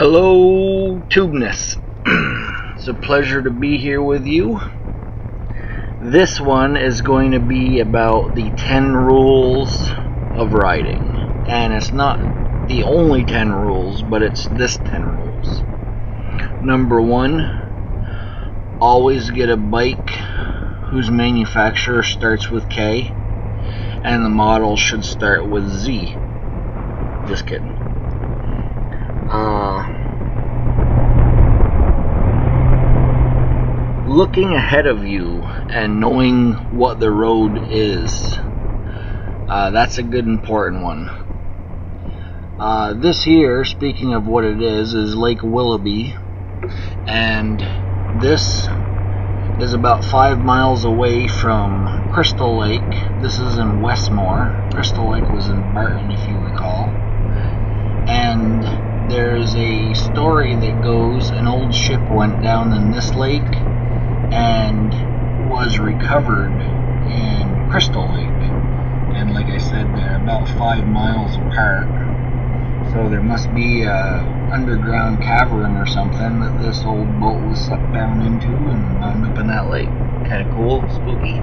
Hello, Tubeness. It's a pleasure to be here with you. This one is going to be about the 10 rules of riding. And it's not the only 10 rules, but it's this 10 rules. Number 1, always get a bike whose manufacturer starts with K, and the model should start with Z. Just kidding. Looking ahead of you and knowing what the road is, that's a good important one. This here, speaking of what it is Lake Willoughby, and this is about 5 miles away from Crystal Lake. This is in Westmore. Crystal Lake was in Barton, if you recall. And there's a story that goes, an old ship went down in this lake and was recovered in Crystal Lake. And like I said, they're about 5 miles apart. So there must be a underground cavern or something that this old boat was sucked down into and wound up in that lake. Kind of cool, spooky.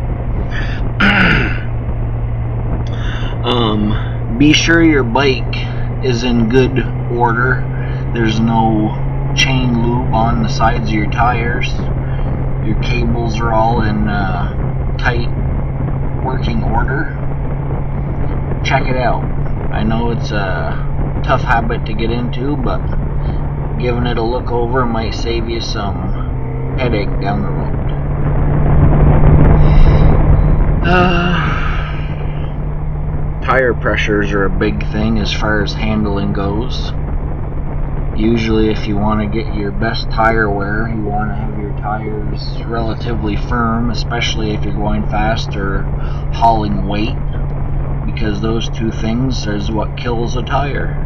Be sure your bike is in good order. There's no chain lube on the sides of your tires. Your cables are all in tight working order. Check it out. I know it's a tough habit to get into, but giving it a look over might save you some headache down the road. Tire pressures are a big thing as far as handling goes. Usually if you want to get your best tire wear, you want to have your tires relatively firm, especially if you're going fast or hauling weight, because those two things is what kills a tire.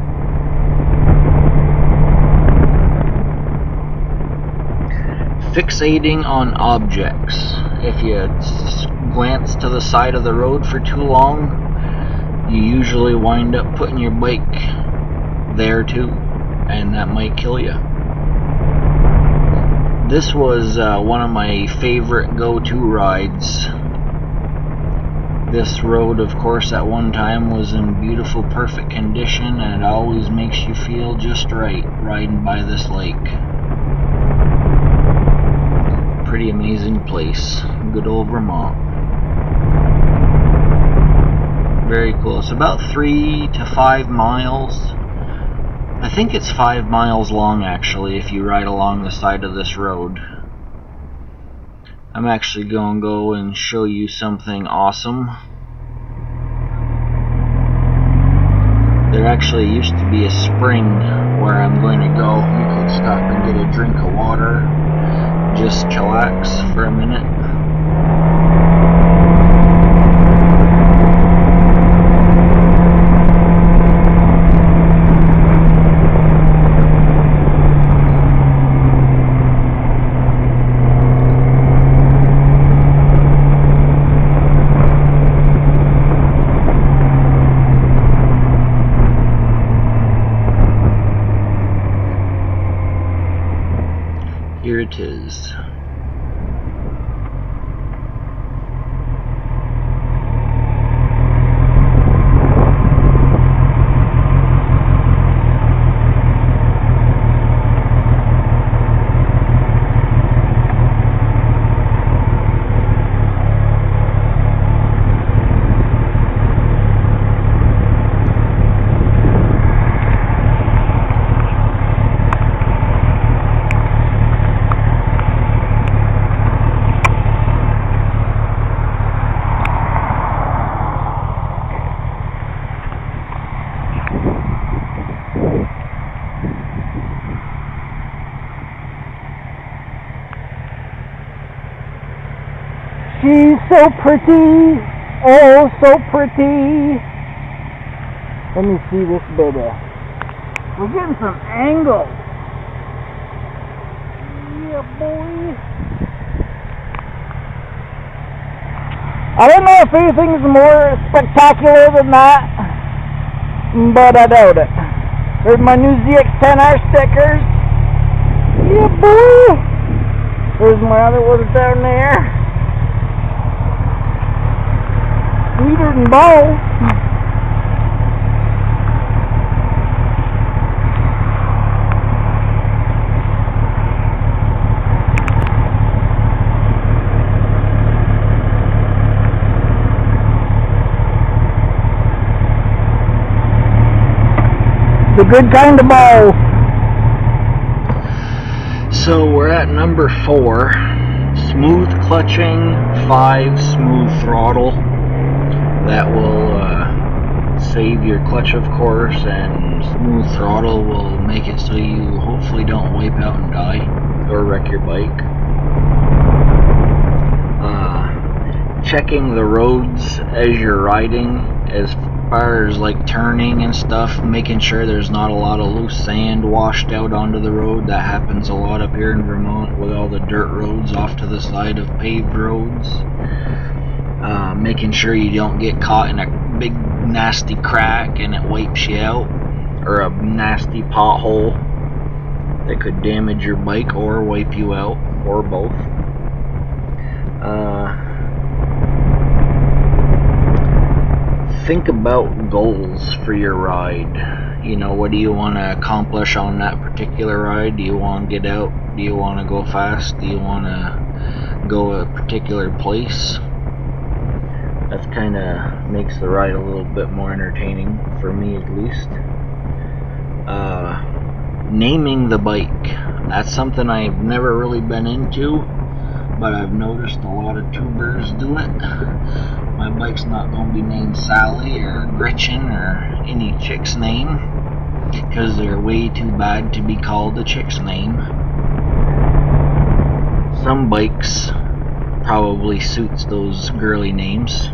Fixating on objects. If you glance to the side of the road for too long, you usually wind up putting your bike there too, and that might kill you. This was one of my favorite go-to rides. This road, of course, at one time was in beautiful, perfect condition, and it always makes you feel just right riding by this lake. Pretty amazing place. Good old Vermont. Very cool. It's about 3 to 5 miles. I think it's 5 miles long, actually, if you ride along the side of this road. I'm actually going to go and show you something awesome. There actually used to be a spring where I'm going to go. You could stop and get a drink of water, just chillax for a minute. Here it is. She's so pretty, oh so pretty. Let me see this baby. We're getting some angles. Yeah, boy. I don't know if anything's more spectacular than that, but I doubt it. There's my new ZX10R stickers. Yeah, boy. There's my other ones down there. Sweeter than Bo. The good kind of Bo. So we're at number 4, smooth clutching, 5 smooth throttle. That will save your clutch, of course, and smooth throttle will make it so you hopefully don't wipe out and die or wreck your bike. Checking the roads as you're riding, as far as like turning and stuff, making sure there's not a lot of loose sand washed out onto the road. That happens a lot up here in Vermont with all the dirt roads off to the side of paved roads. Making sure you don't get caught in a big nasty crack and it wipes you out, or a nasty pothole that could damage your bike or wipe you out, or both. Think about goals for your ride. You know, what do you want to accomplish on that particular ride? Do you want to get out? Do you want to go fast? Do you want to go a particular place? That kind of makes the ride a little bit more entertaining, for me at least. Naming the bike. That's something I've never really been into, but I've noticed a lot of tubers do it. My bike's not going to be named Sally or Gretchen or any chick's name, because they're way too bad to be called a chick's name. Some bikes probably suits those girly names.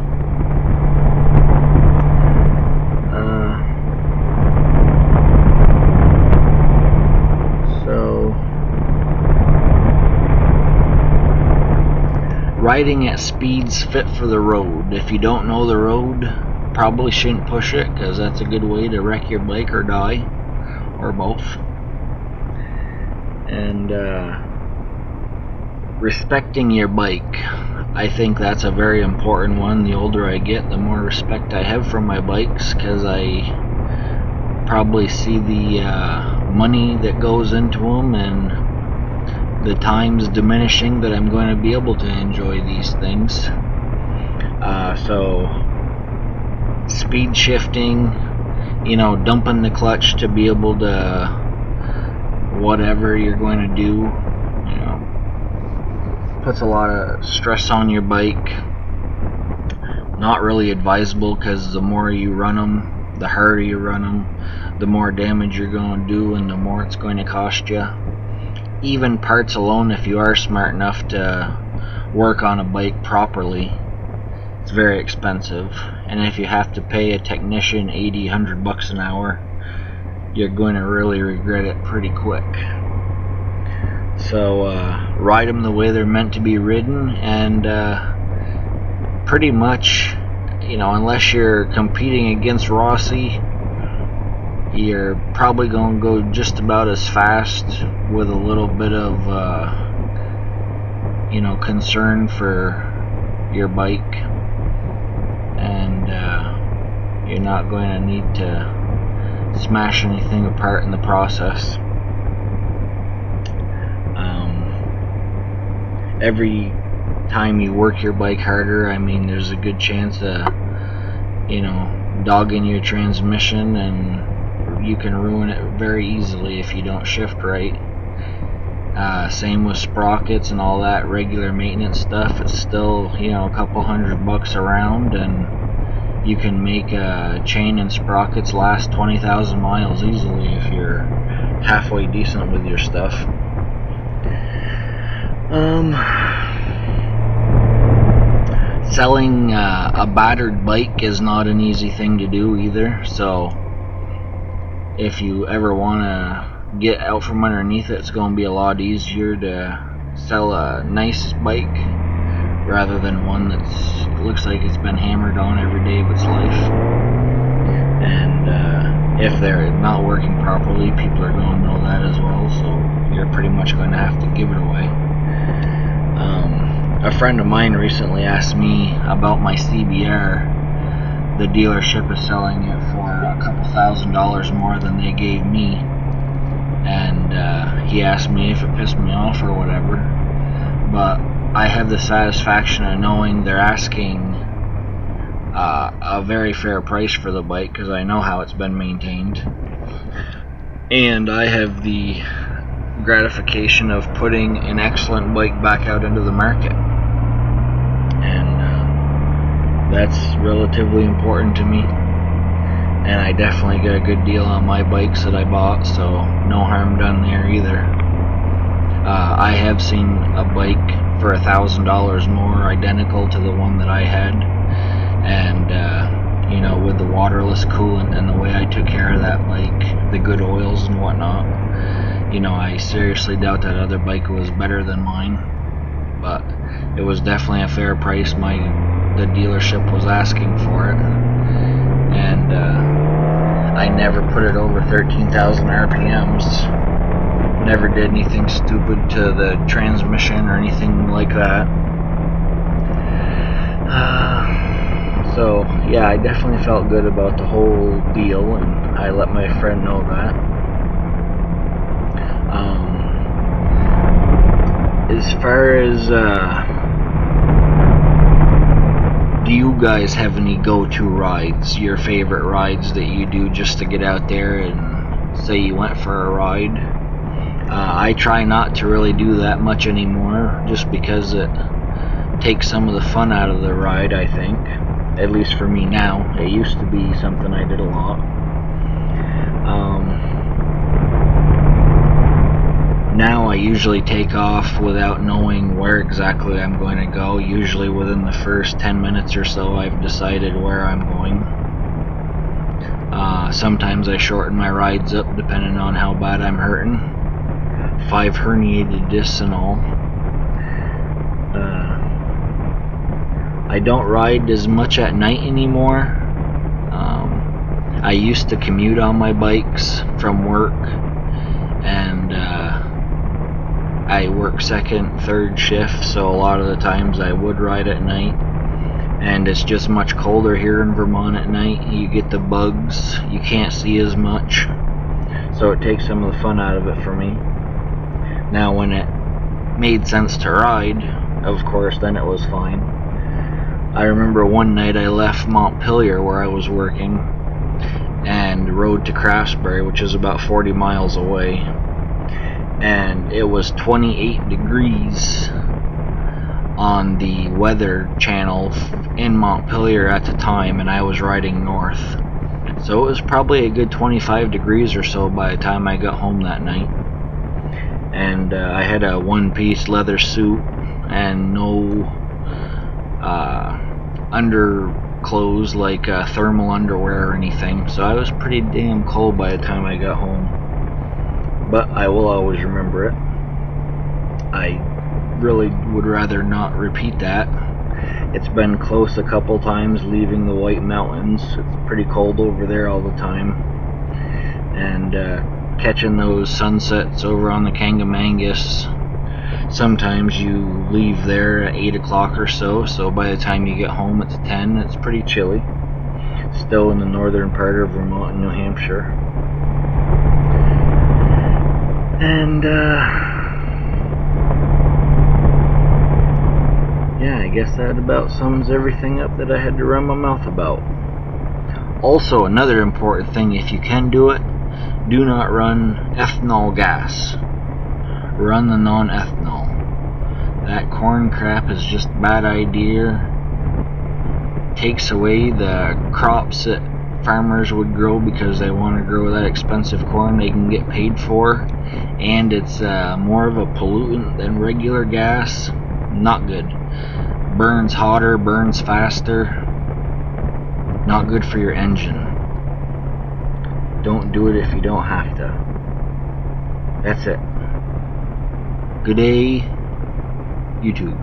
Riding at speeds fit for the road. If you don't know the road, probably shouldn't push it, because that's a good way to wreck your bike or die, or both. And respecting your bike. I think that's a very important one. The older I get, the more respect I have for my bikes, because I probably see the money that goes into them and the time's diminishing that I'm going to be able to enjoy these things. So speed shifting, you know, dumping the clutch to be able to whatever you're going to do, you know, puts a lot of stress on your bike. Not really advisable, because the more you run them, the harder you run them, the more damage you're going to do and the more it's going to cost you. Even parts alone, if you are smart enough to work on a bike properly, it's very expensive. And if you have to pay a technician $80-100 an hour, you're going to really regret it pretty quick. So ride them the way they're meant to be ridden, and pretty much, you know, unless you're competing against Rossi, you're probably going to go just about as fast with a little bit of, you know, concern for your bike, and you're not going to need to smash anything apart in the process. Every time you work your bike harder, I mean, there's a good chance of, you know, dogging your transmission, and you can ruin it very easily if you don't shift right. Same with sprockets and all that regular maintenance stuff. It's still, you know, a couple $100 around, and you can make a chain and sprockets last 20,000 miles easily if you're halfway decent with your stuff. Selling a battered bike is not an easy thing to do either, so if you ever want to get out from underneath it, it's going to be a lot easier to sell a nice bike rather than one that looks like it's been hammered on every day of its life. And if they're not working properly, people are going to know that as well, so you're pretty much going to have to give it away. A friend of mine recently asked me about my CBR. The dealership is selling it for a couple $1,000s more than they gave me, and he asked me if it pissed me off or whatever, but I have the satisfaction of knowing they're asking a very fair price for the bike, because I know how it's been maintained, and I have the gratification of putting an excellent bike back out into the market, and that's relatively important to me, and I definitely get a good deal on my bikes that I bought, so no harm done there either. I have seen a bike for $1,000 more identical to the one that I had, and you know, with the waterless coolant and the way I took care of that bike, the good oils and whatnot, you know, I seriously doubt that other bike was better than mine, but it was definitely a fair price the dealership was asking for it, and I never put it over 13,000 RPMs, never did anything stupid to the transmission or anything like that. So yeah, I definitely felt good about the whole deal, and I let my friend know that. As far as do you guys have any go-to rides, your favorite rides that you do just to get out there and say you went for a ride? I try not to really do that much anymore, just because it takes some of the fun out of the ride, I think. At least for me now. It used to be something I did a lot. Now I usually take off without knowing where exactly I'm going to go. Usually within the first 10 minutes or so I've decided where I'm going. Sometimes I shorten my rides up depending on how bad I'm hurting. 5 herniated discs and all. I don't ride as much at night anymore. I used to commute on my bikes from work, and I work second, third shift, so a lot of the times I would ride at night, and it's just much colder here in Vermont at night. You get the bugs, you can't see as much, so it takes some of the fun out of it for me. Now when it made sense to ride, of course, then it was fine. I remember one night I left Montpelier, where I was working, and rode to Craftsbury, which is about 40 miles away, and it was 28 degrees on the weather channel in Montpelier at the time, and I was riding north, so it was probably a good 25 degrees or so by the time I got home that night. And I had a one-piece leather suit and no underclothes like thermal underwear or anything, so I was pretty damn cold by the time I got home, but I will always remember it. I really would rather not repeat that. It's been close a couple times leaving the White Mountains. It's pretty cold over there all the time, and catching those sunsets over on the Kangamangas, sometimes you leave there at 8 o'clock or so, so by the time you get home it's 10. It's pretty chilly. Still in the northern part of Vermont and New Hampshire. And yeah, I guess that about sums everything up that I had to run my mouth about. Also, another important thing, if you can do it, do not run ethanol gas. Run the non-ethanol. That corn crap is just a bad idea. Takes away the crops that farmers would grow because they want to grow that expensive corn they can get paid for, and it's more of a pollutant than regular gas. Not good. Burns hotter, burns faster. Not good for your engine. Don't do it if you don't have to. That's it. Good day, YouTube.